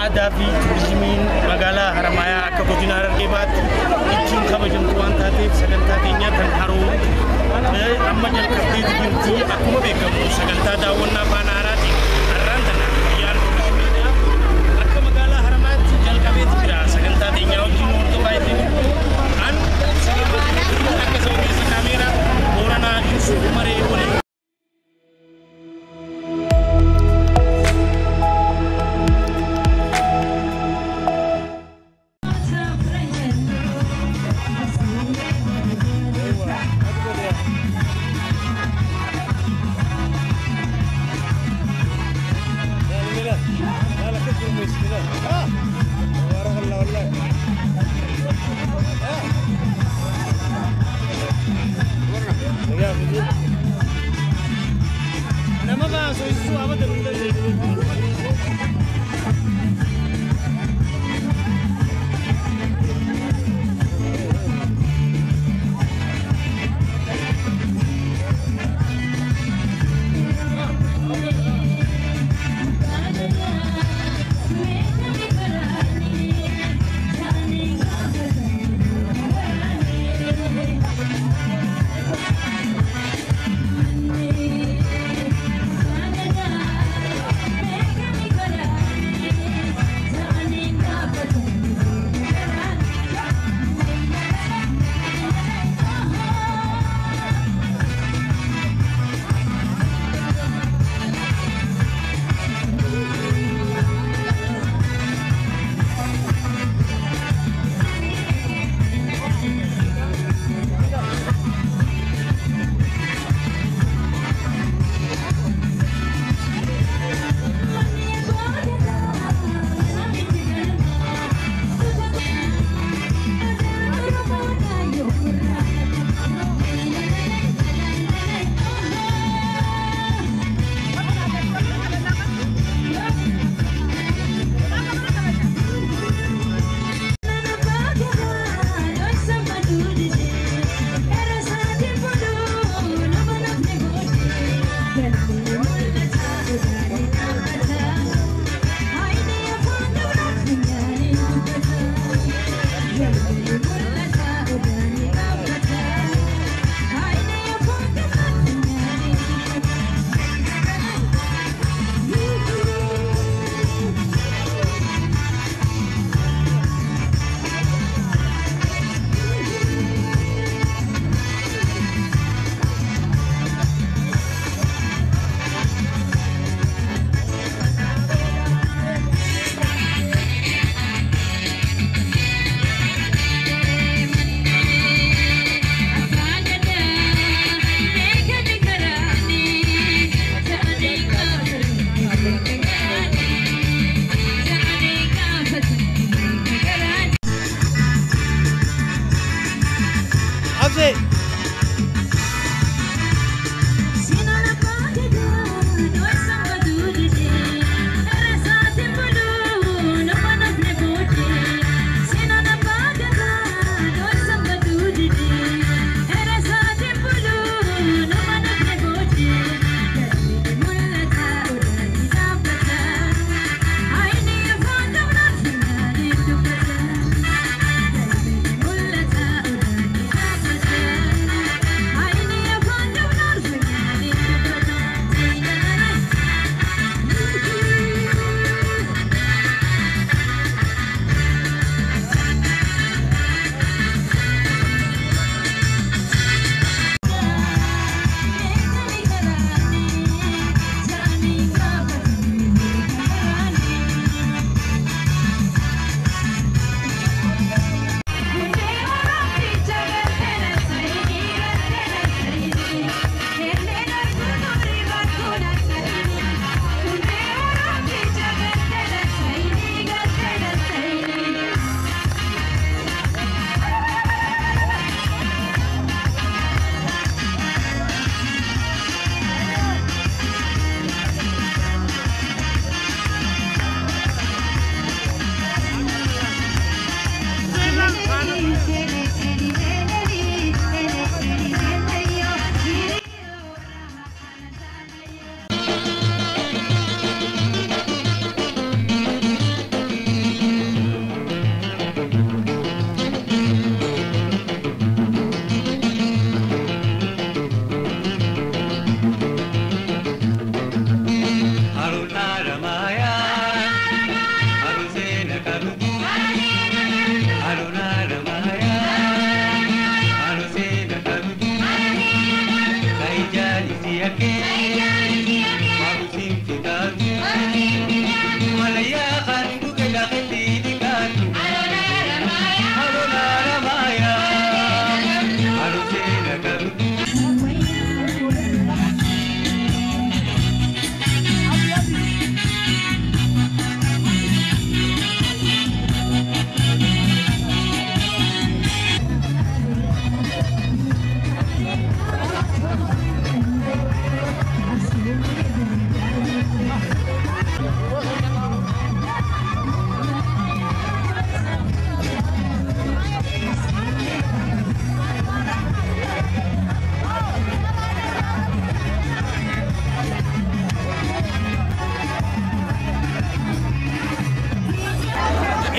aadaa fi turizimiin magaalaa Haramayaa akka godina Harargee baatti ittiin kabajamtu waan taateef sagantaa keenya kan haroo amma jalqabdee jirti akkuma beekamu sagantaa daawwannaa afaan Haaraatiin har'aan tana guyyaan turizimiidhaaf akka magaalaa Haramayaatti jalqabee jira sagantaa keenya wajjin hordofaa ittiin an akka sababeessa kaameeraa Booranaa Yusuf Umaree waliin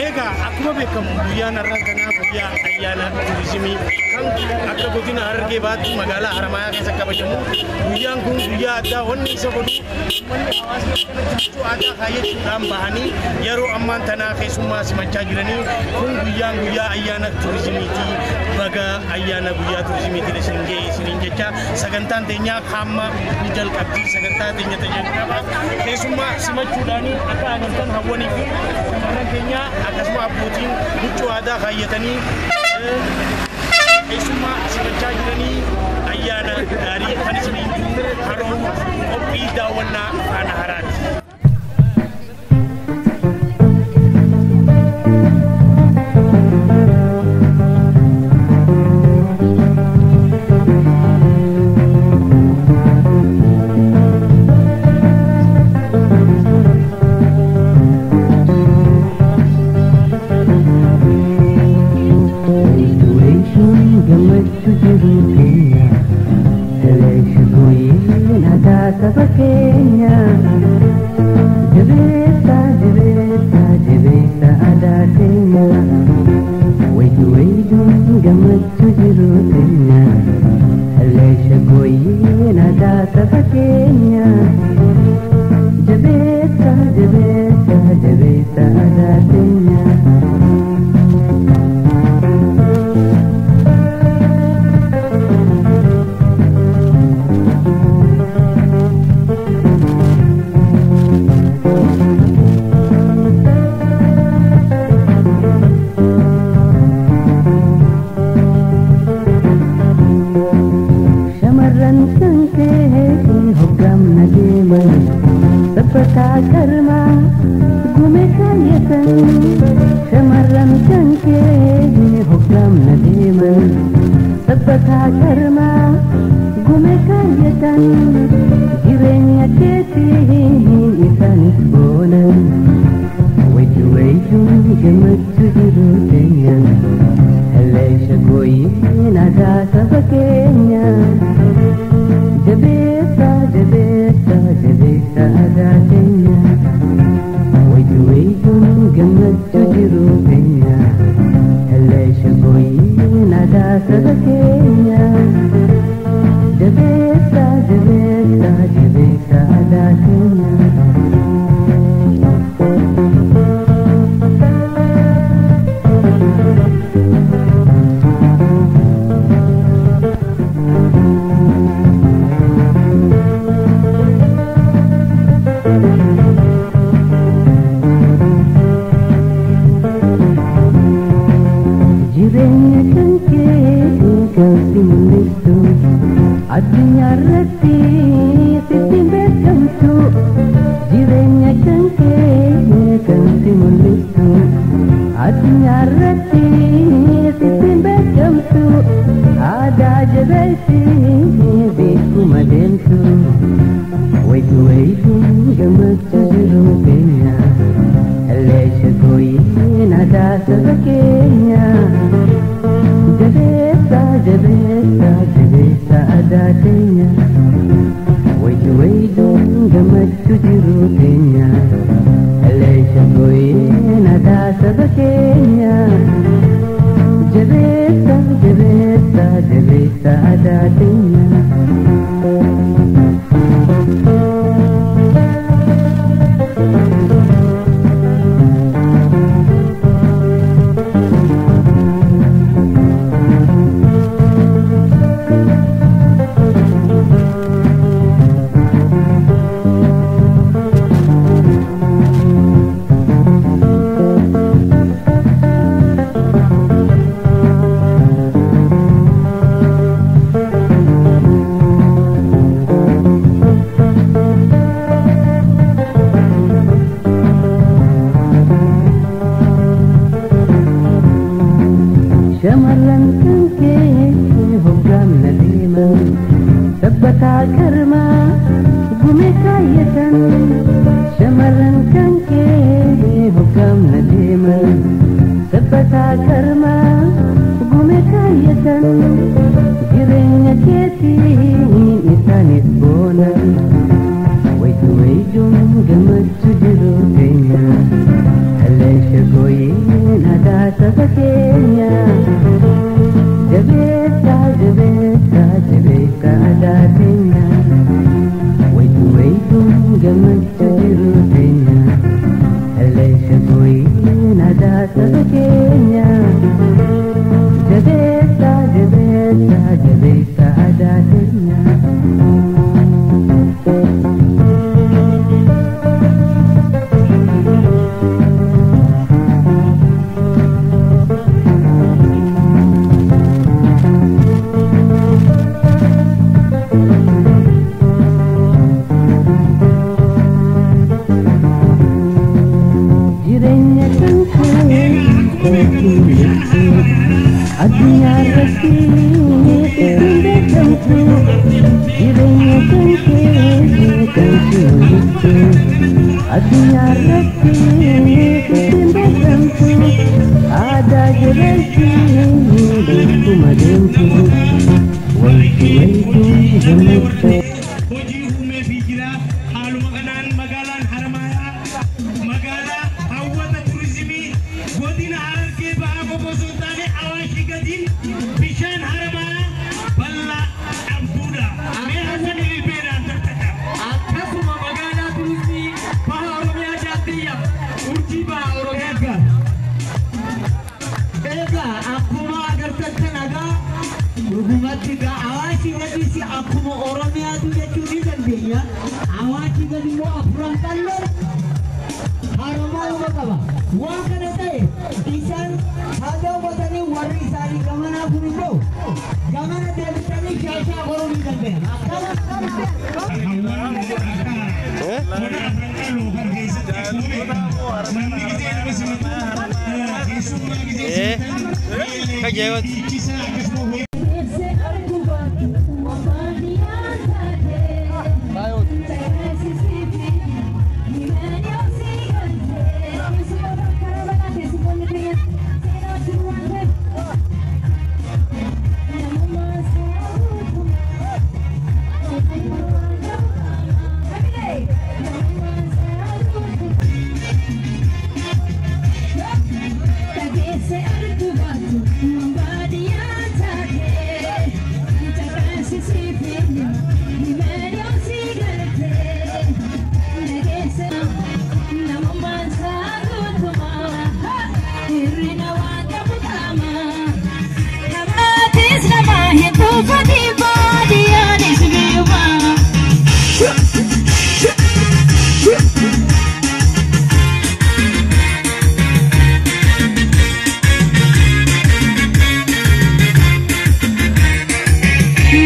Ega akkuma beekamu guyyaan har'aa kanaa guyyaa ayyaana turizimii kan akka godina Harargee baatti magaalaa Haramayaa keessa kabajamu. Guyyaan kun guyyaa addaa wanni isa godhu manni hawaasni kanatti aadaa kaayyachuudhaan bahanii yeroo ammaan tanaa keessummaa simachaa jiranii kun guyyaa ayyaana turizimiiti. Baga ayyaana guyyaa turizimiiti isiniin jecha sagantaan teenyaa hamma ni jalqabdi. Sagantaa teenya jalqaba keessummaa simachuudhaan akka agartan hawwanii fi shamarran keenya akkasuma abbootiin huccuu aadaa kaayyatanii keessummaa simachaa jiranii ayyaana gaarii kan isiniin haroo qophii daawwannaa faana haraati. Wait, don't get much to do. sabakenya jabeta jabeta jabeta adatenya waitu waitu gamcha jirutenya alesha koi nada sabakenya jabeta jabeta jabeta adatenya Adunya rasi inde kanku jirenya kanku adunya rasi inde kanku ada jerasi inde kumadenku waitu jamaica hojii humee fi jira haaluma kanaan magaalaan Haramaayaa magaalaa hawwata turizimii godina Harargee ba'aa bobbosoo taane Awaashi gadiin bishaan Haramaayaa bal'aa dhabduudha. Mee hasan ilbeedhaan tattata. Akkasuma magaalaa turizimii baha Oromiyaa jaatiyya urjii baha Oromiyaa gaara. Egaa akkuma agartan kanagaa dhugumatti gaa Awaashi gadisi akkuma Oromiyaatu jechuu ni dandeenya. Awaashi gadi immoo afuran qalloon Haramaayaa qaba. Waan kana ta'e isaan haadha uummatanii warri isaanii gamanaa kun immoo gamana deebisanii shaashaa qoruu ni danda'an.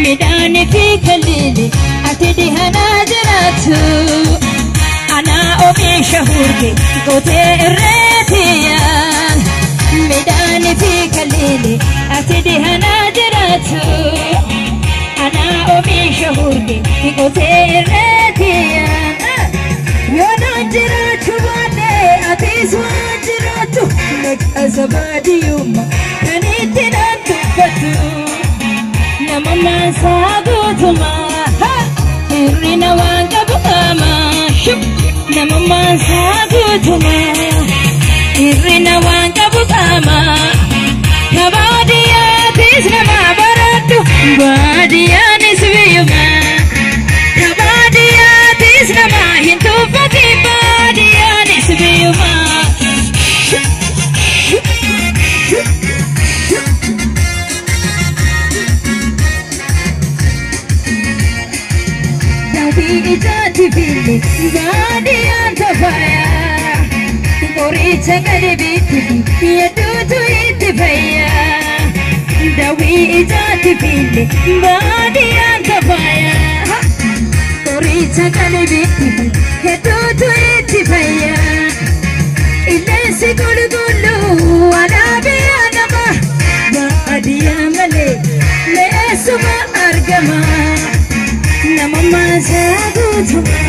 Midani fi kalili atidi hanajaratu ana obi shahurke kote retiyan midani fi kalili atidi hanajaratu ana obi shahurke kote retiyan yana jiratu bade atiswa jiratu nek azabadiyuma kanitina tufatu Mama sagutuma irina wanga bukama na mama sagutuma irina wanga bukama kabadiya tisna mabaratu badiya nisbiyuma kabadiya tisna mahintu fati badiya nisbiyuma Ijati fili badiyan tafaya Koricha gade biti yedutu itifaya Dawi ijati fili badiyan tafaya Koricha gade biti yedutu itifaya Ilesi gulu anabi anama Badiyan male leesuma argama Mama sagutuma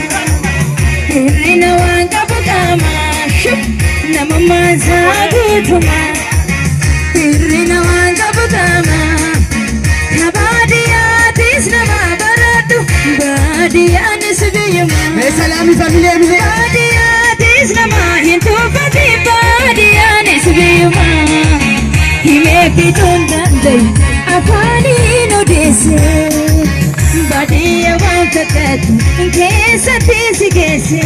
irina wanga bukama mama sagutuma irina wanga bukama kabadiya tisna mabaratu badiya nisbiyuma salami familia badiya tisna mahintu fati badiya nisbiyuma fidun dandai afani no dese badiya wankatat kesa tisi kese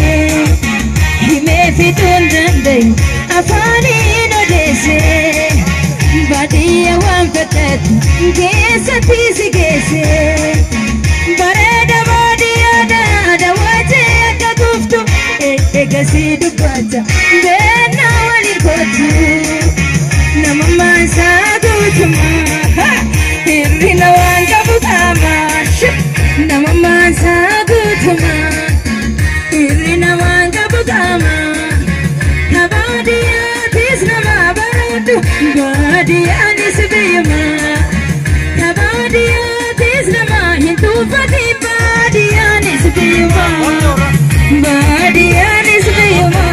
hime fidun dandai afani no dese badiya wankatat kesa tisi kese barada badiya da waje ka guftu egasidu bata bena wali kotu namama sagutuma irina wanga bukama namama sagutuma irina wanga bukama nabadiya tisnama baradu badiya nisbiyama nabadiya tisnama hindu fati badiya nisbiyama badiya nisbiyama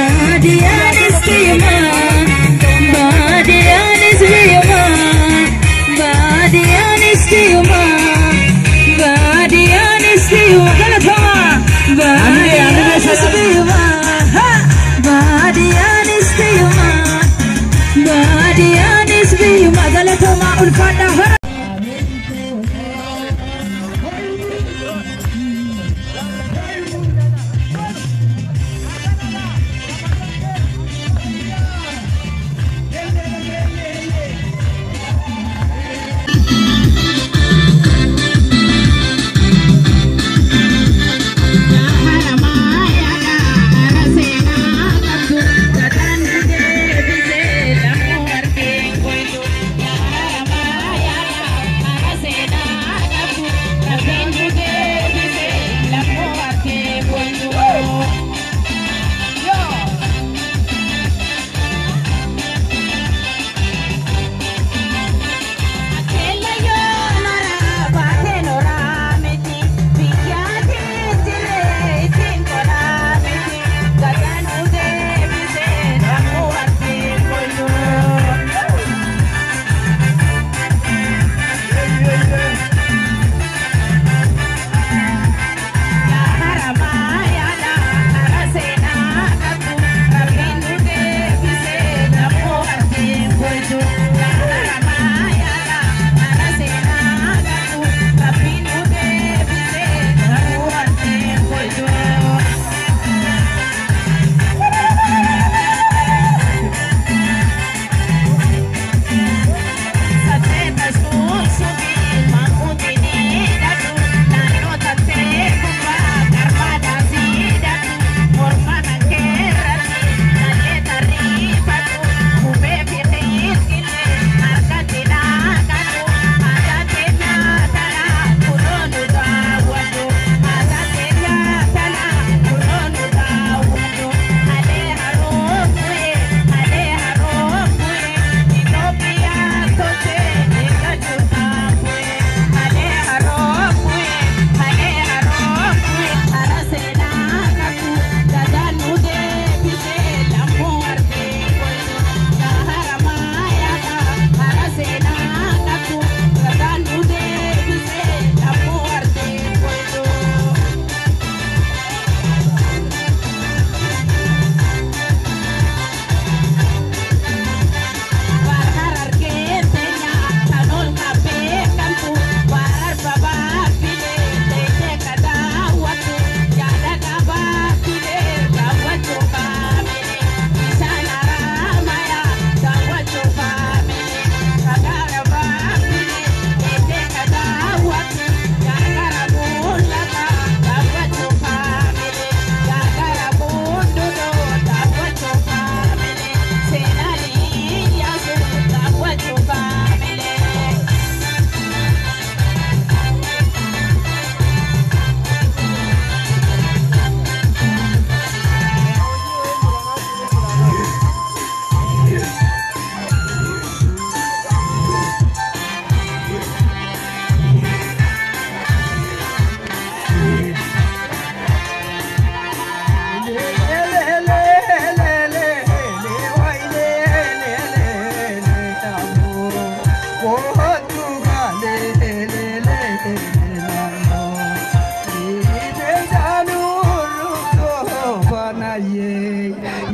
badiya nisbiyama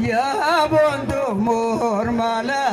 Ya bondo mor mala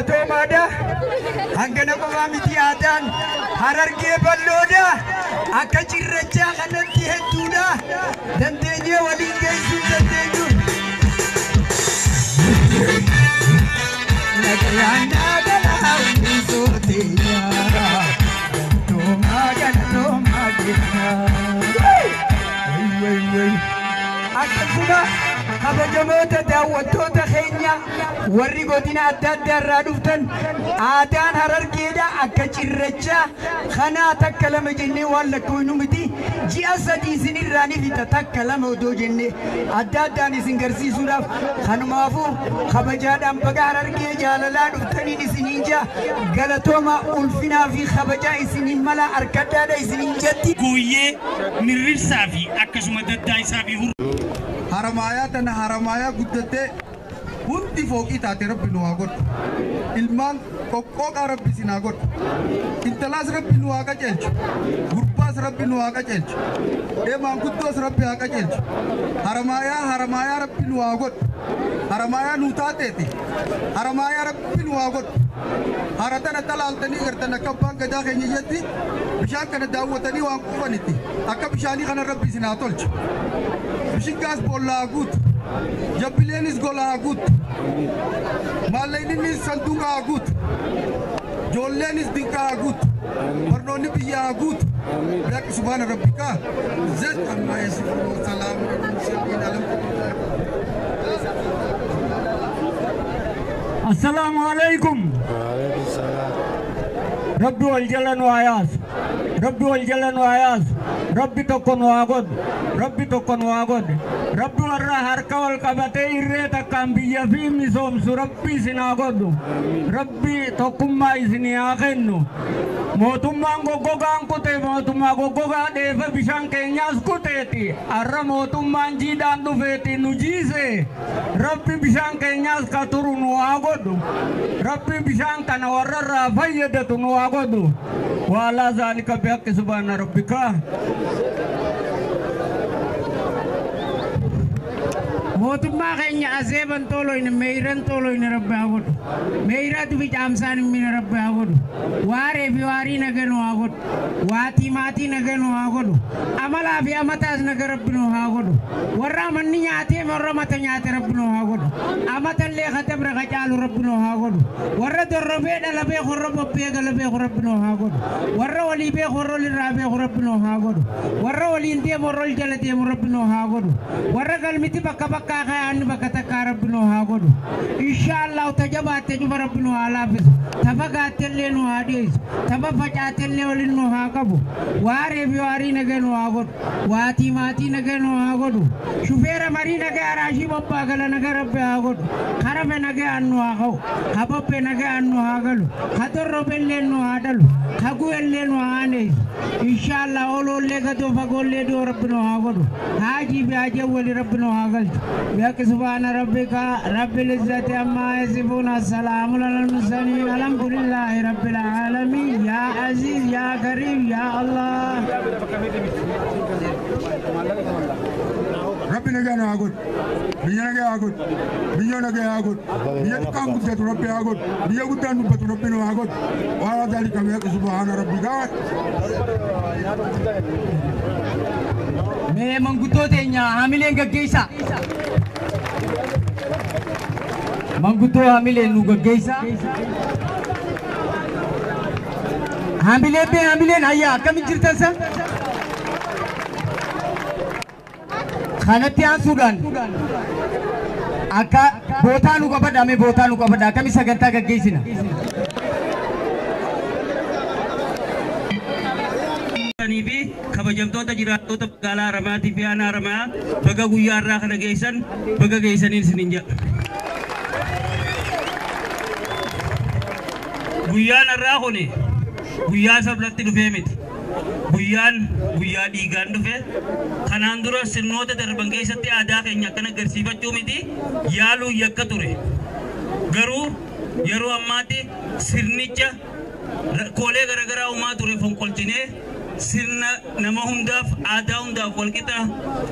galatoomaadha hangana qofaa miti aadaan harargee bal'oodha akka cirrachaa kanatti hedduudha dandeenyee waliin geessuu dandeenyu nagayaanaa galaa hundi sooteeyaa galatoomaa geessaa way akkasuma kabajamoota daawwattoota keenya warri godina adda addaa irraa dhuftan aadaan harargeedha akka cirrachaa kanaa takka lama jennee waan lakkoofnu miti ji'a sadii isinirraa ni fixa takka lama odoo jennee adda addaan isin garsiisuudhaaf kanumaafuu kabajaadhaan baga harargee jaalalaa dhuftaniin isiniin jaa galatooma ulfinaa fi kabajaa isiniin mala harkadhaadha isiniin jetti guyyee mirrirsaa fi akkasuma daddaa isaa fi haramayaa tana haramayaa guddattee hundi fooqii taate rabbi nu haa godhu ilmaan qoqqooqaa rabbi sin haa godhu intalaas rabbi nu haa qajeelchu gurbaas rabbi nu haa qajeelchu maanguddoos rabbi haa qajeelchu haramayaa rabbi nu haa godhu haramayaa nu taateeti haramayaa rabbi nu haa godhu haratana talaaltanii gartan akka abbaan gadaa keenya jetti bishaan kana daawwatanii waan qufanitti akka bishaanii kana rabbi sin haa tolchu bishingaas boollaa guutu jabbileenis golaa guutu maallayninis sanduuqa haa guutu joolleenis dinqaa haa guutu barnoonni biyyaa haa guutu biaqi subhaana rabbikaa zed ammaa yasifuun salaamun mursaliin alhamdulillah. Assalamu alaikum. Rabbi wal jalla nu ayas Rabbi wal jalla nu ayas Rabbi tokko nu agod Rabbi tokko nu agod Rabbi warra harka wal qabate irree takkaan biyya fi misoomsu Rabbi isin agodu Rabbi tokkummaa isinii haa kennu mootummaan goggogaan kutee mootummaa goggogaa dheefa bishaan keenyaas kuteeti har'a mootummaan jiidhaan dhufeeti nu jiise Rabbi bishaan keenyaas ka turu nu agodu Rabbi bishaan kana warra irraa fayyadatu nu agodu wala zalika bihaqqi subhana rabbika mootummaa keenya azeeban toloyne meeyran toloyne rabbi haa godhu meeyratu fi caamsaan min rabbi haa godhu waaree fi waarii naganu haa godhu waatii maatii naganu haa godhu amalaa fi amataas naga rabbi nu haa godhu warra amanni nyaatee warra mata nyaate rabbi nu haa godhu amatallee katabra ka caalu rabbi nu haa godhu warra dorrobee dhalabee horro bobbee galabee rabbi nu haa godhu warra walii bee horro lirraa bee rabbi nu haa godhu warra waliin deemu horro jala deemu rabbi nu haa godhu warra galmiti bakka bakka kaya bakata karabno hagodu inshallah tajabate juba rabno halafis tabagaatelle no hadis tabafacaatelle walino hakabu ware bi wari nageno hagodu wati mati nageno hagodu shufera mari naga arashi babba gala naga rabbe hagodu karabe naga anno hagaw hababbe naga anno hagalu hadorro belle no hadalu hagu elle no hane inshallah ololle gado fagolle do rabno hagodu haji bi aje wali rabno hagal bihaqqi subhana rabbika rabbil izzati amma yasifun assalamu alal mursalin alhamdulillahi rabbil alamin ya aziz ya karim ya allah rabbi nagana agud biya naga agud biya tukang gudatu rabbi agud biya gudan batu rabbi no agud wa dalika bihaqqi subhana rabbika me mangutotenya hamilen gaggeessa Mangguto hamile nu gaggeessa hamileen ayya akkamiin jirtan san kanatti aansuudhaan akka bootaa nu qabadha akkamiin sagantaa gaggeessina fi kabajamtoota jiraattoota magaalaa Haramaatii fi aanaa Haramaa baga guyyaa irraa kana geessan baga geessaniin isiniin jedha. Guyyaan irraa kuni guyyaa sablatti dhufee miti. Guyyaa dhiigaan dhufe kanaan dura sirnoota darban keessatti aadaa keenya akkana agarsiifachuu miti yaaluu yakka ture. Garuu yeroo ammaatti sirnicha rakkoolee garaagaraa uumaa ture fonqolchinee sirna nama hundaaf aadaa hundaaf walqixa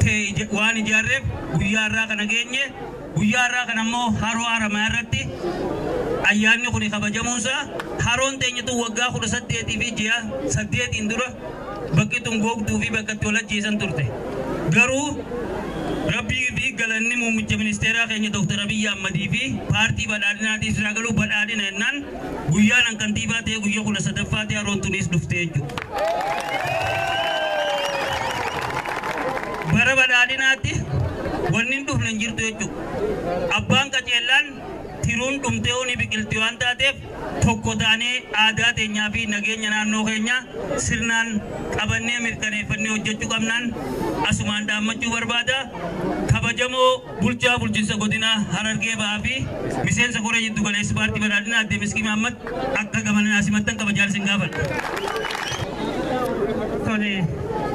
ta'e waan ijaarreef guyyaa irraa kana geenye guyyaa irraa kana immoo haroo Haramaa irratti ayyaanni kun kabajamuunsa haroon teenyatu waggaa 18 fi ji'a 8 dura bakki tun googduu fi bakka tolachiisan turte garuu rabbii fi galanni muummicha ministeeraa keenya Dr. Abiy Ahmed fi paartii badhaadhinaatii siraagaluu badhaadhina ennaan guyyaan kantiibaa ta'e guyyaa 13ffaa haroon tunis dhufte jechuudha. bara badhaadhinaatti wanni dhufne jirtu jechuudha. Abbaan qajeelaan tiruun dhumtee oni biqiltii waan taateef tokko taanee aadaa teenyaa fi nageenya naannoo keenyaa sirnaan qabannee mirkaneeffannee hojjechuu qabnaan asumaan dhaammachuu barbaada. Kabajamoo bulchaa bulchiinsa godina Harargee Bahaa fi miseensa koree jiddu galeessa paartii badhaadhinaa Aadde Miskii Mahammad akka gamanaa simattan kabajaan sin gaafadha. Tole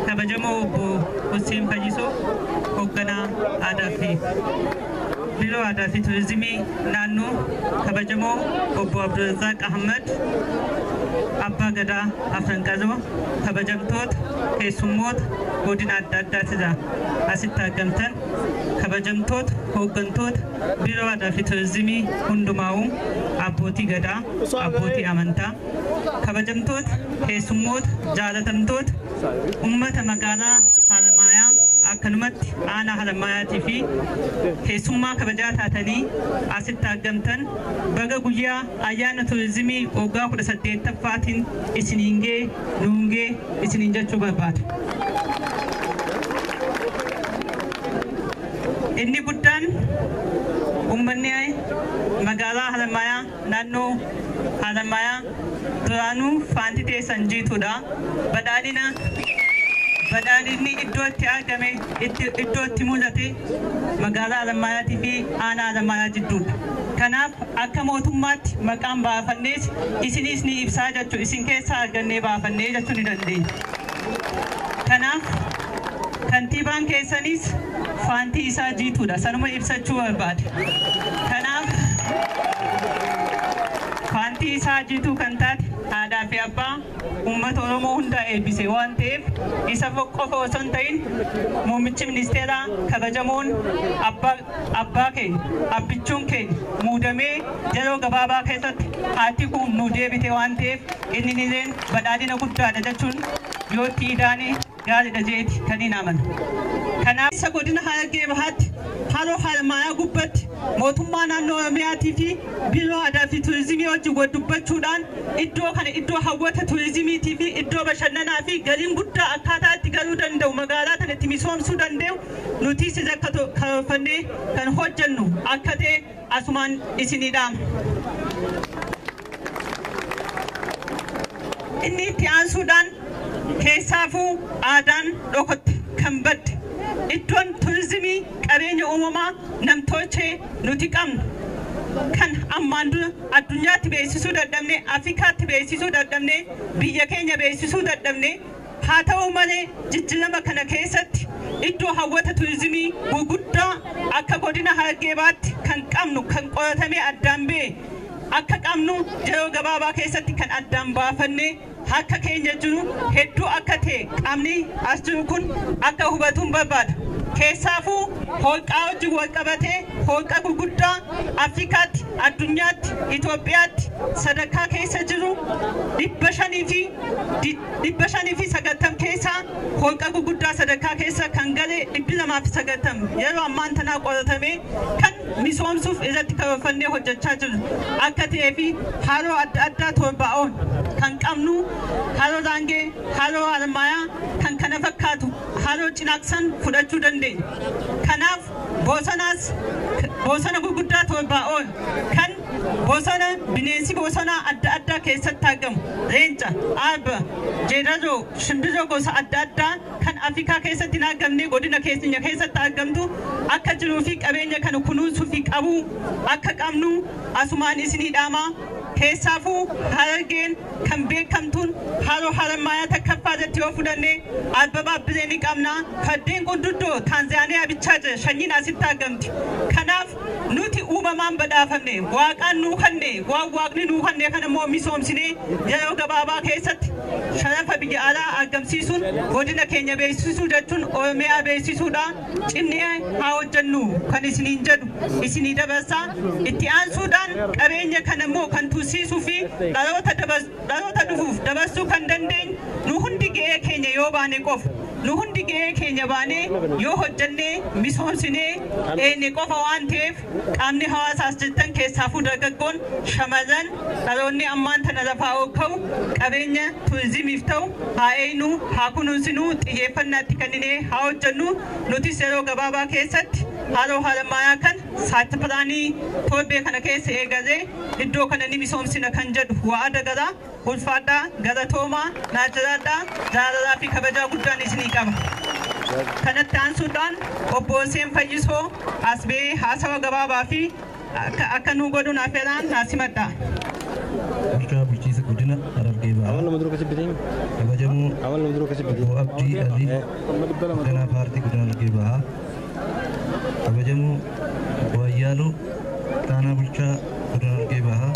kabajamoo obbo Hussein Fayisoo hoogganaa aadaa fi Biiroo Aadaa fi Turizimii naannoo kabajamoo obbo Abdulrazaq Ahmed Abbaa Gadaa Afranqazoo kabajamtoota keessummoota godina adda addaatti asitti argamtan kabajamtoota hooggantoota Biiroo Aadaa fi Turizimii hundumaa'uu abbootii gadaa abbootii amantaa kabajamtoota keessummoota jaalatamtoota ummata magaalaa Haramayaa akkanumatti aanaa Haramaayaa fi keessummaa kabajaa taatanii asitti argamtan baga guyyaa ayyaana turizimii waggaa 18ffaatiin isiniin gee nuun gee isiniin jechuu barbaada. Inni guddaan ummanni magaalaa Haramayaa naannoo Haramayaa duraanuu faanti teessan jiituudha. Badhaadhinni iddoo itti argame iddoo itti mul'ate magaalaa Haramaayaa fi aanaa Haramayaa jidduudha. Kanaaf akka mootummaatti maqaan baafannees isinis ni ibsaa jechuu isin keessaa argannee baafannee jechuu ni dandeenya. Kanaaf kantiibaan keessanis faantii isaa jiituudha. Sanuma ibsachuu barbaada. Kanaaf faantii isaa jiituu kan taate aadaa fi abbaa uummata Oromoo hundaa eebbise waan ta'eef isa qofa osoo hin ta'in muummichi ministeeraa kabajamoon abbaa keenya abbichuun keenya muudamee yeroo gabaabaa keessatti haati kun nu deebite waan ta'eef inni nileen badhaadhina guddaadha jechuun yoo itti idaane gaariidha jeeti kan hin amanu. Kanaaf isa godina Harargee Bahaatti haroo Haramaayaa gubbatti mootummaa naannoo Oromiyaatii fi Biiroo Aadaa fi Turizimii wajjin wal dubbachuudhaan iddoo kana iddoo hawwata turizimiitii fi iddoo bashannanaa fi galiin guddaa akkaataa itti galuu danda'u magaalaa kana itti misoomsuu danda'u nuti isin akka karoorfannee kan hojjennu akka ta'e asumaan isinii dhaama. Inni itti aansuudhaan keessaafuu aadaan dhokotte kan badde iddoon turizimii qabeenya uumamaa namtolchee nuti qabnu kan ammaan dura addunyaatti beeksisuu dadhabne Afrikaatti beeksisuu dadhabne biyya keenya beeksisuu dadhabne haa ta'u malee jijjiirama kana keessatti iddoo hawwata turizimii gurguddaa akka godina Harargee Bahaatti kan qabnu kan qoratamee addaan ba'e akka qabnu yeroo gabaabaa keessatti kan addaan baafannee akka keenya jiru hedduu akka ta'e qaamni as jiru kun akka hubatuun barbaada. Keessaafuu holqaa wajjin wal qabatee holqa gurguddaa Afrikaatti, addunyaatti, Itoophiyaatti sadarkaa keessa jiru 500 fi 90 keessaa holqa gurguddaa sadarkaa keessa kan galee 290 yeroo ammaan tanaa qoratamee kan misoomsuuf irratti karoorfannee hojjechaa jiru akka ta'ee fi haroo adda addaa torbaa'oon kan qabnu haroo Raangee, haroo Haramayaa kan kana fakkaatu haroo Cinaaqsan fudhachuu dandeenya. Kanaaf bosona gurguddaa torbaa'oon kan bosona bineensi bosonaa adda addaa keessatti argamu leenca, arba, jeedaloo, shimbirroo gosa adda addaa kan Afrikaa keessatti hin argamne godina keenya keessatti argamtu akka jiruu fi qabeenya kana kunuunsuu fi qabuu akka qabnu asumaan isinii dhaamaa keessaafu Harargeen kan beekamtuun haroo Haramaayaa takkaffaa irratti yoo fudhanne Ababaa Bireenii qabna fardeen Qunduddoo Taanzaaniyaa bichaa jira shanyiin asitti argamti. Kanaaf nuti uumamaan badhaafamne waaqaan nuu kanne waaqni nuu kanne kana immoo misoomsine yeroo gabaabaa keessatti sharafa biyya alaa argamsiisuun godina keenya beeksisuu jechuun Oromiyaa beeksisuudha. Cinnee haa hojjennu kan isiniin jedhu isinii dabarsaa itti aansuudhaan qabeenya kana immoo kan tursiisuu fi dhaloota dhufuuf dabarsuu kan dandeenyu nu hundi ga'ee keenya yoo baane qofa nu hundi ga'ee keenya baane yoo hojjennee misoomsinee eenye qofa waan ta'eef qaamni hawaasaas jirtan keessaafuu dargaggoon shamarran dhaloonni ammaan tana lafaa ka'u qabeenya turizimiif ta'u haa eegnu haa kunuunsinu xiyyeeffannaatti kenninee haa hojjennu nutis yeroo gabaabaa keessatti haroo Haramaayaa kan saatti piraanii torbee kana keessa eegalee iddoo kana ni misoomsina kan jedhu waada garaa ulfaadhaa galatoomaa naajiraadhaa jaalalaa fi kabajaa guddaan isinii qaba. Kanatti aansuudhaan obbo Hussein Fayyisoo as ba'ee haasawa gabaabaa fi akka nu godhuun affeeraan naasimadha. Bulchaa bulchiinsa godina Harargee Bahaa kabajamoo obbo Abdii Alii hoogganaa paartii godina Harargee Bahaa kabajamoo obbo Ayyaaloo taanaa bulchaa godina Harargee Bahaa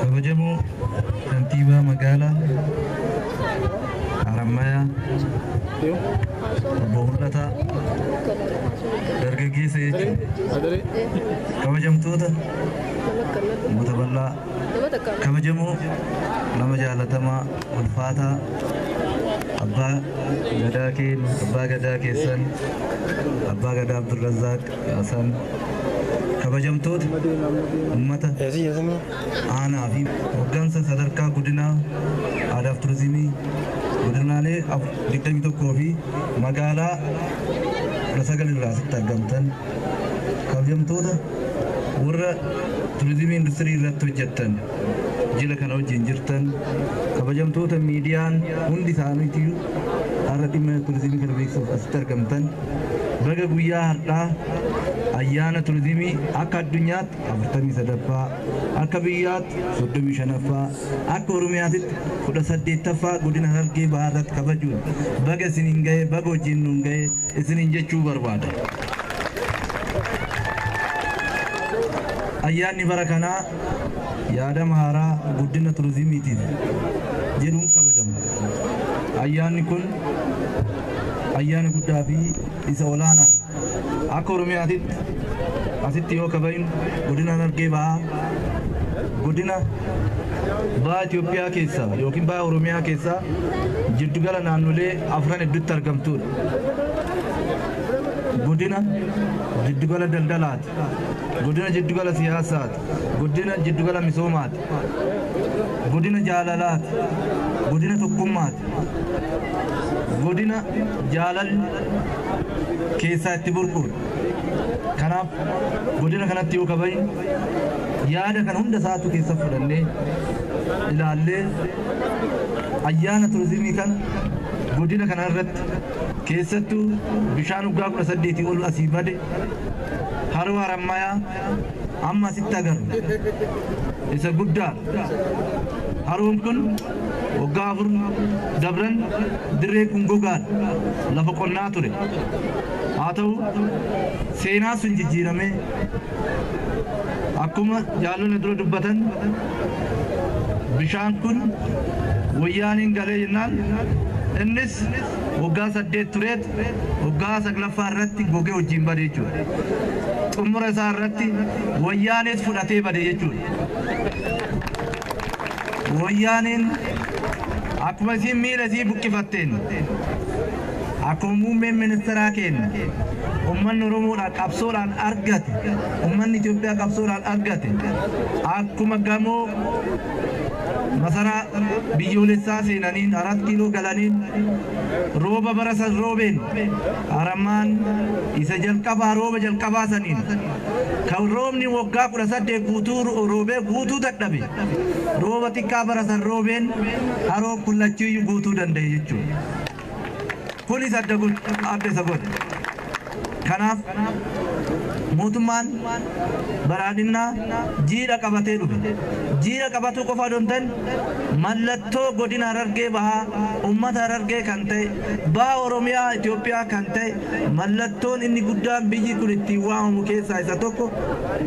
kabajamoo kantiibaa magaalaa Haramaayaa obbo Mul'ataa dargaggeessa jechuudha kabajamtoota uummata bal'aa kabajamoo nama jaalatamaa ulfaataa abbaa gadaa keenya abbaa gadaa keessan abbaa gadaa Abdurrazzaaq Yaasan kabajamtoota uummata aanaa fi hooggansa sadarkaa godinaa aadaa fi turizimii godinaalee 21 fi magaalaa 19 irraa asitti argamtan kabajamtoota warra turizimii industirii irratti hojjettan jila kana wajjin jirtan kabajamtoota miidiyaan hundi isaaniitii har'a dhimma turizimii kana beeksisuuf asitti argamtan baga guyyaa har'aa ayyaana turizimii akka addunyaatti 43ffaa akka biyyaatti 35ffaa akka Oromiyaatti 18ffaa godina Harargee Bahaa irratti kabajuun baga isiniin ga'e baga wajjin nuun ga'e isiniin jechuu barbaada. Ayyaanni bara kanaa yaadama haaraa guddina turizimiitiif jedhuun kabajama. Ayyaanni kun ayyaana guddaa fi isa olaanaa akka Oromiyaatti asitti yoo kabajnu godina Harargee Bahaa godina baha Itoophiyaa keessaa yookiin baha Oromiyaa keessaa jiddugala naannolee 4 hedduutti argamtudha. Godina jiddugala daldalaati, godina jiddugala siyaasaati, godina jiddugala misoomaati, godina jaalalaati, godina tokkummaati, godina jaalalli keessaa itti burquru. Kanaaf godina kanatti yoo kabajnu yaada kan hunda isaatu keessa fudhannee ilaallee ayyaana turizimii kana godina kana irratti keessattuu bishaan waggaa 18 ol asii bade haroo Haramaayaa amma asitti agarru isa guddaa haroon kun waggaa 4 dabran dirree kun gogaadha lafa qonnaa ture haa ta'u seenaa sun jijjiiramee akkuma jaalonni dura dubbatan bishaan kun wayyaaniin galee jennaan innis waggaa 8 tureet waggaa 9ffaa irratti gogee wajjin bade jechuudha. Xumura isaa irratti wayyaanis fudhatee bade jechuudha. Wayyaaniin akkuma isiin miila isii buqqifatteen akkuma muummeen ministeeraa keenya ummanni Oromoodhaan qabsoodhaan argate ummanni Itoophiyaa qabsoodhaan argate akkuma gamoo masaraa biyyoolessaa seenaniin 4 kiiloo galaniin rooba bara san roobeen Haramaan isa jalqabaa rooba jalqabaa saniin kan roobni waggaa 18 guutuu roobee guutuu dadhabe rooba xiqqaa bara san roobeen haroo kullachiyyuu guutuu danda'e jechuudha. Kunis adda isa godhe. Kanaaf mootummaan badhaadhinaa jiidha qabatee dhufe jiira qabatu qofa dontan mallattoo godina Harargee baha ummata Harargee kan ta'e baha Oromiyaa Itoophiyaa kan ta'e mallattoon inni guddaan biyyi kun itti waamamu keessaa isa tokko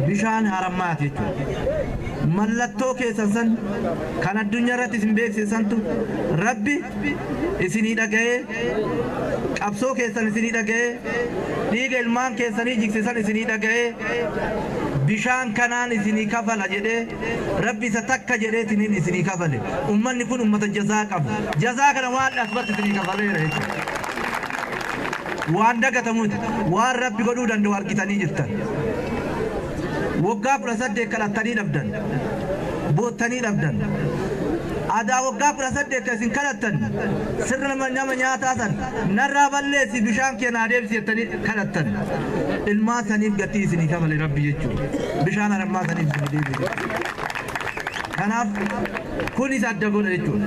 bishaan Harammayaati jechuudha. Mallattoo keessan san kan addunyaa irratti isin beeksisantu Rabbi isinii dhaga'ee qabsoo keessan isinii dhaga'ee dhiiga ilmaan keessanii jigsisan isinii dhaga'ee bishaan kanaan isinii kafala jedhee Rabbi isa takka jedhee isinii kafale. Ummanni kun ummata jazaa qabu. Jazaa kana waan asbatti isinii kafaleera jechuudha. Waan dagatamuuti waan Rabbi godhuu danda'u argitanii jirtan. Waggaa 18 kadhattanii dhabdan. Boottanii dhabdan. Aadaa waggaa 18 kan isin kadhattan sirna nama nyaataa san narraa balleessi bishaan kee naa deebisi jettanii kadhattan. Ilmaan saniif gatii isinii kafale Rabbi jechuudha. Bishaan Harammaa saniif isinii deebise. Kanaaf kun isa adda godha jechuudha.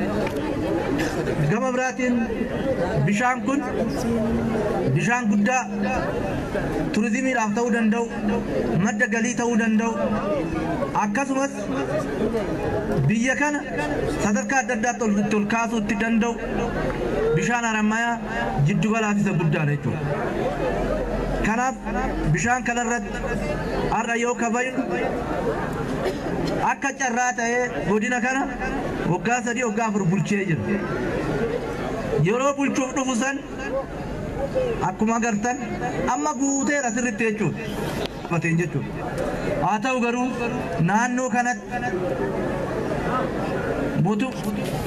Gama biraatiin bishaan kun bishaan guddaa turizimiidhaaf ta'uu danda'u, madda galii ta'uu danda'u, akkasumas biyya kana sadarkaa adda addaatti ol kaasuu itti danda'u bishaan Harammayaa jiddu galaaf isa guddaadha jechuudha. Kanaaf bishaan kanarratti har'a yoo kabaynu akka carraa ta'ee godina kana waggaa 3 waggaa 4 bulchee jira. Yeroo bulchuuf dhufu san akkuma agartan amma guuteera sirriitti jechuudha. Fateen jechuudha. Haa ta'u garuu naannoo kanatti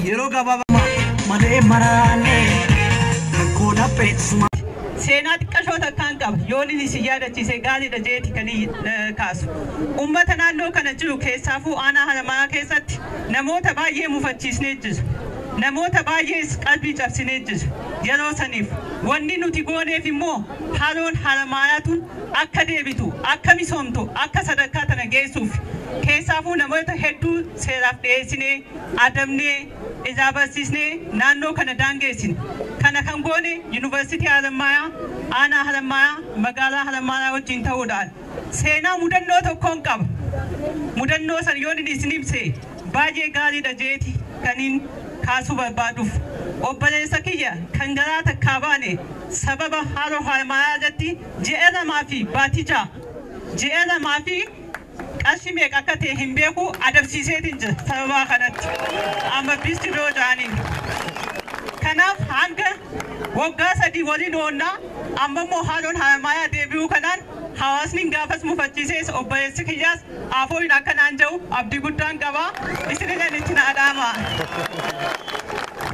yeroo gabaabaa malee maraanee koona beeksuma. Seenaa xiqqashoota kan qaba yoon inni si yaadachiise gaariidha jeeti kan kaasu. Uummata naannoo kana jiru keessaafuu aanaa Haramayaa keessatti namoota baay'ee mufachiisnee jiru. Namoota baay'ees qalbii cabsinee jiru. Yeroo saniif wanni nuti gooneef immoo haroon Haramayaatuun akka deebitu, akka misoomtu, akka sadarkaa tana geessuuf keessaafuu namoota hedduu seeraaf dhiyeessinee adabnee isaa barsiisnee naannoo kana daangeessine. Kana kan goone Yuunivarsiitii Haramayaa, aanaa Haramayaa, magaalaa Haramayaa wajjin ta'uudhaan seenaa mudannoo tokkoon qaba. Mudannoo san yoon inni isin ibse baay'ee gaariidha jeeti kaniin kaasuu barbaaduuf. Obboleessa kiyya kan garaa takkaa baane sababa haroo Haramayaa irratti ji'a 2 fi baatii 6 ji'a 2 fi qarshii meeqa akka ta'e hin beeku adabsiiseetiin jira sababa kanatti. Amma bisti doo jaaniin. Kanaaf hanga waggaa 3 waliin oonnaa amma immoo haroon Haramayaa deebi'uu kanaan hawaasni gaafas mufachiisees obboleessi kiyyaas afooyin akkanaan jedhu abdii guddaan qaba. Isinillee itti na adhaama.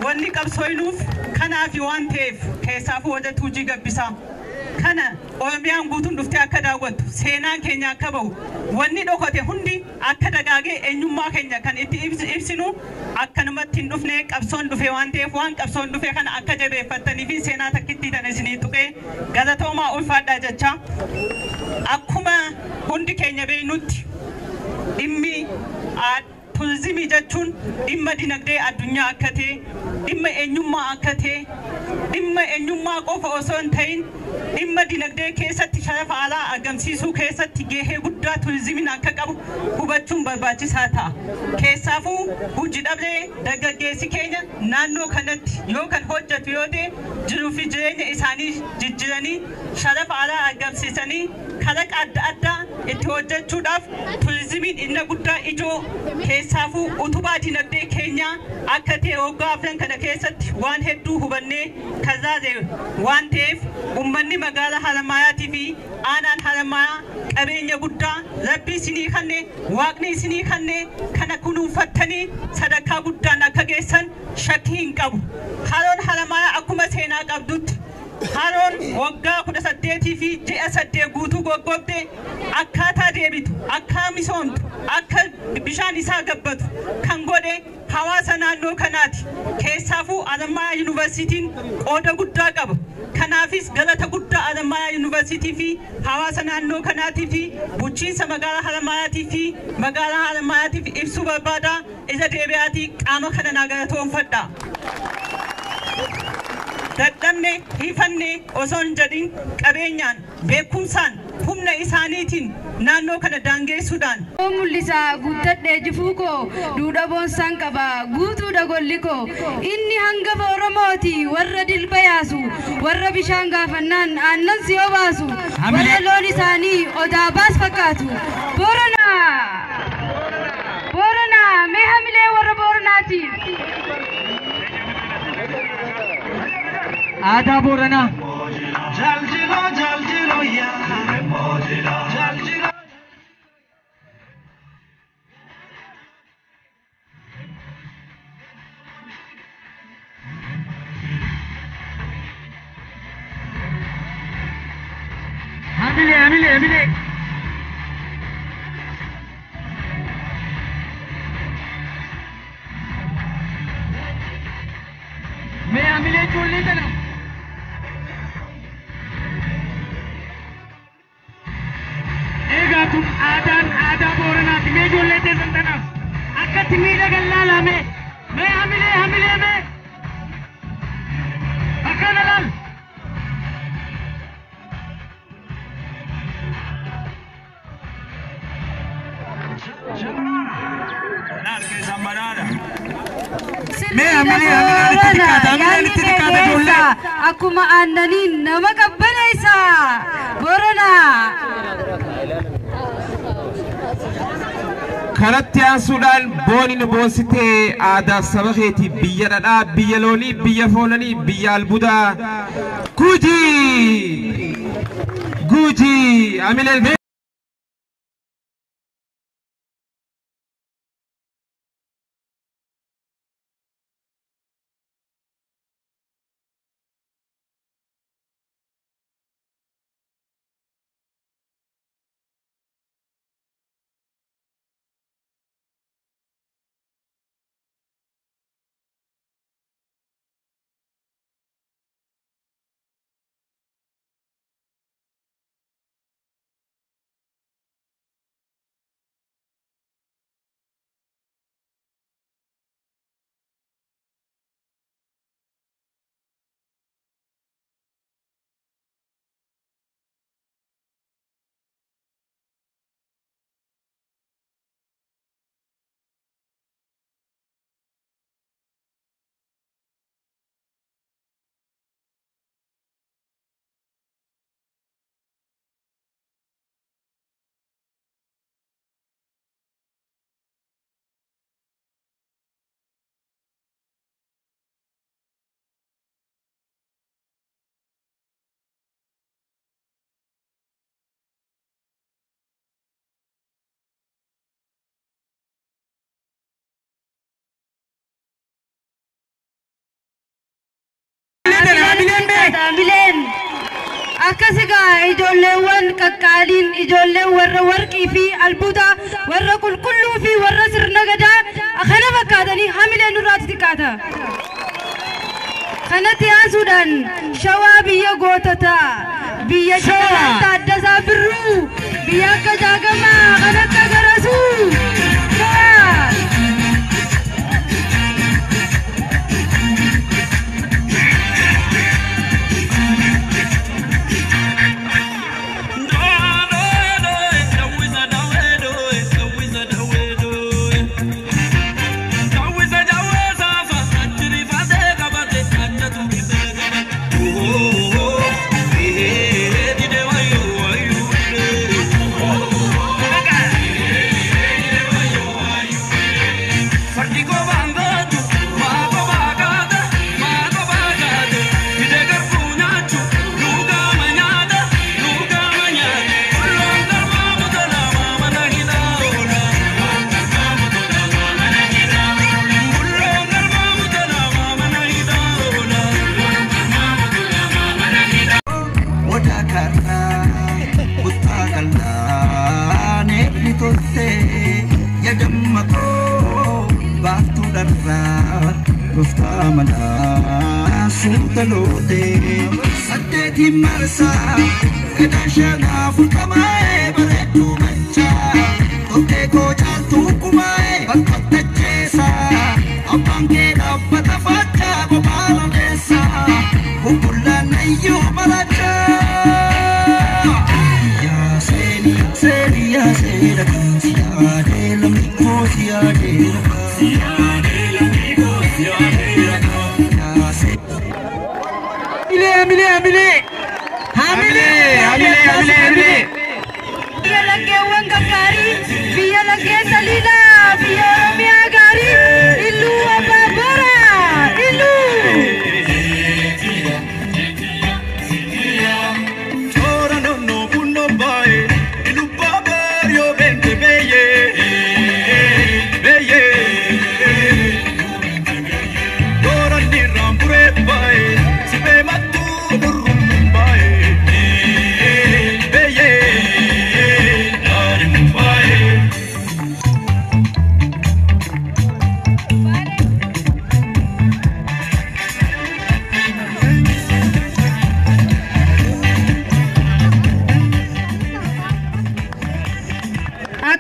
Wanni qabsooyinuuf kanaaf waan ta'eef keessaafuu wajjatu hojii gabbisaa. Kana Oromiyaan guutuun dhuftee akka daawwattu seenaan keenya akka bahu wanni dhokote hundi akka dagaagee eenyummaa keenya kan itti ibsinu akkanumatti hin dhufne qabsoon dhufe waan ta'eef waan qabsoon dhufe kana akka jabeeffattanii fi seenaa takkitti tan isinii tuqee galatoomaa ulfaadhaa jecha akkuma hundi keenya beeknutti dhimmi turizimii jechuun dhimma dinagdee addunyaa akka ta'e dhimma eenyummaa akka ta'e dhimma eenyummaa qofa osoo hin ta'in dhimma dinagdee keessatti sharafa alaa argamsiisuu keessatti gahee guddaa turizimiin akka qabu hubachuun barbaachisaa ta'a. Keessaafuu hojii dhablee dargaggeessi keenya naannoo kanatti yoo kan hojjetu yoo ta'e jiruu fi jireenya isaanii jijjiiranii sharafa alaa argamsiisanii kalaqa adda addaa itti hojjechuudhaaf turizimiin inni guddaa ijoo keessaafuu utubaa dinagdee keenyaa akka ta'e waggaa 4 kana keessatti waan hedduu hubannee kazaazee waan ta'eef ummanni magaalaa Haramayaatii fi aanaan Haramayaa qabeenya guddaa Rabbi isinii kanne waaqni isinii kanne kana kunuunfattanii sadarkaa guddaan akka geessan shakkii hin qabu. Haroon Haramayaa akkuma seenaa qabdutti haroon waggaa 18 fi ji'a 8 guutuu goggogde akkaataa deebitu akka misoomtu akka bishaan isaa gabbatu kan godhe hawaasa naannoo kanaati. Keessaafuu Haramayaa Yuunivarsiitiin qooda guddaa qaba. Kanaafis galata guddaa Haramayaa Yuunivarsiitii fi hawaasa naannoo kanaatii fi bulchiinsa magaalaa Haramayaatii fi magaalaa Haramayaatiif ibsuu barbaada. Isa deebi'aatii qaama kana naa galatoomfadha. Dadhabne hifanne osoo hin jedhin qabeenyaan beekumsaan humna isaaniitiin naannoo kana daangeessuudhaan mul'isa guuttadhee jifuuko duudha boonsaan qaba guutuudha golliko inni hangafa Oromooti warra dilba yaasu warra bishaan gaafannaan aannan si obaasu warra loon isaanii odaa baas fakkaatu Boorana mee hamilee warra Booranaati aadaa Booranaa Jaljilo ya Jaljilo Hamile मैं हमिले चोले चला तुम आदा बोरना तुम्हें जो लेते संतना अक्का तुम्हें गल्ला लामे मैं हमिले में अक्का नलाल मैं हमिले akuma aannanin nama qabbanaysa Boorana Karattiyan Sudan booni nu boonsitee aadaa saba keetii biyya dhadhaa biyya loonii biyya foonanii biyya albuudaa guujii amilee Bilen akkasiga ijoolleewwan qaqqaaliin ijoolleen warra warqii fi albuuda warra qulqulluu fi warra sirna gadaa kana fakkaatanii hamileen nurraatti xiqqaata. Kanatti aansuudhaan shawaa biyya goototaa biyya shawaa taaddasaa birruu biyya akka jaagamaa kan akka garasuu Sutalote Sadeti marsa Kadashana Fukamae Baretu mancha Tote koja tukumae Bakota jesa Abange Rabbata facha Gobala nesa Ukula nayo malacha Biya laggeewwan gaggaarii, biya laggee saliilaa, biya Oromiyaa gaarii, illuu abbaa boraa, illuu. Tora no bunno bae, ilu babario bente beye, beye. Tora ni rambure bae, sibe matu durum bae, beye.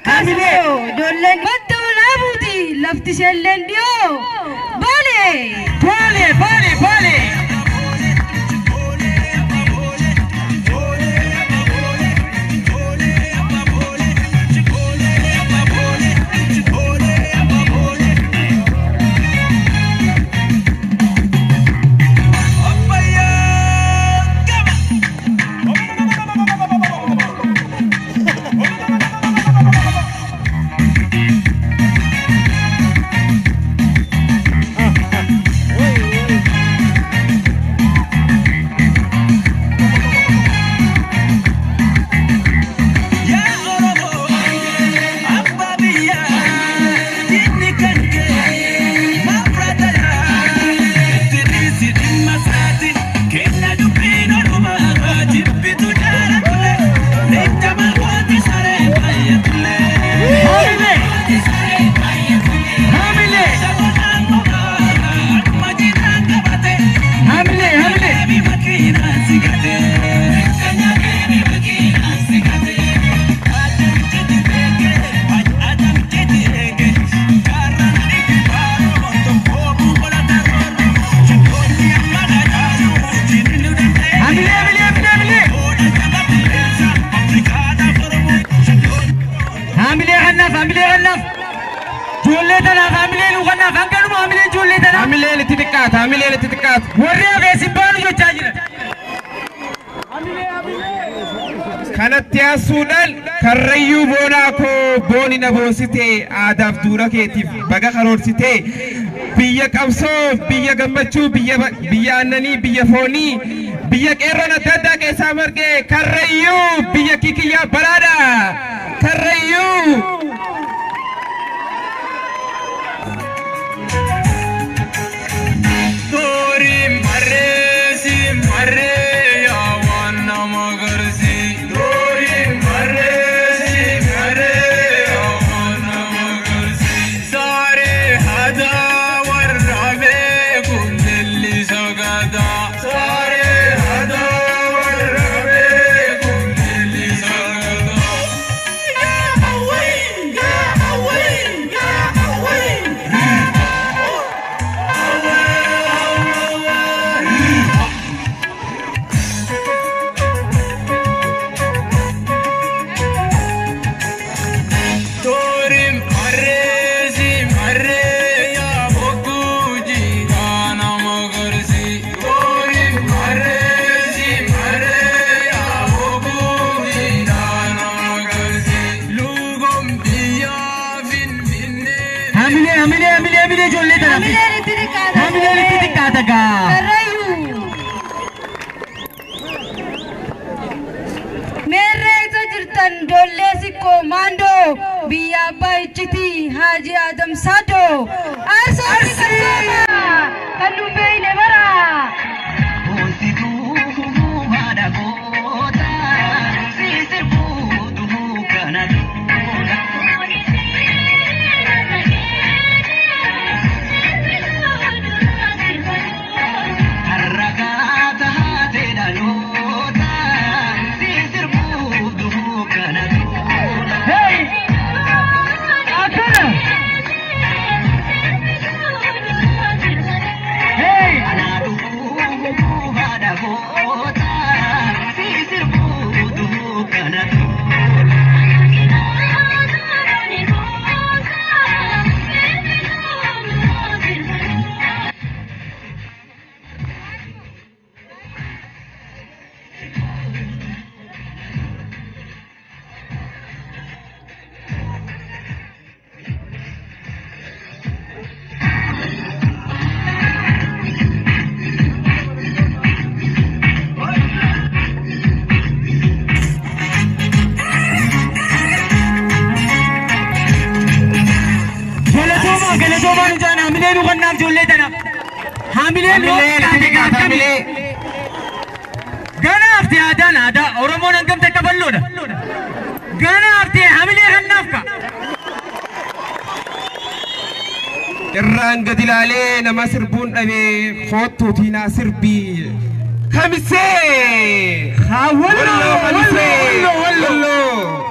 Ijoolleen badda walaa buuti lafti isheelleen dhiyoo baale. Hamilee titikaat. Warri abeesi baanu jechaa jira. Kanatti aasuudhaan karrayyuu boonaa koo booni na boonsitee aadaaf duura keetiif baga karoorsitee biyya qabsoo biyya gammachuu biyya aannanii biyya foonii biyya qeerroon adda addaa keessaa margee karrayyuu biyya kikiyyaa baraadha karrayyuu. Biya Baichiti Haji Adam Sado Asari Kasama Kanumbe Lebara kanaaf ijoollee tanaaf haamileen ganaaf ta'e aadaan aadaa Oromoon hangamte qaballoodha ganaaf ta'e haamilee hannaaf ka irraan gadi ilaalee nama sirbuun dhabee koottuutii naa sirbii kamisee walloo walloo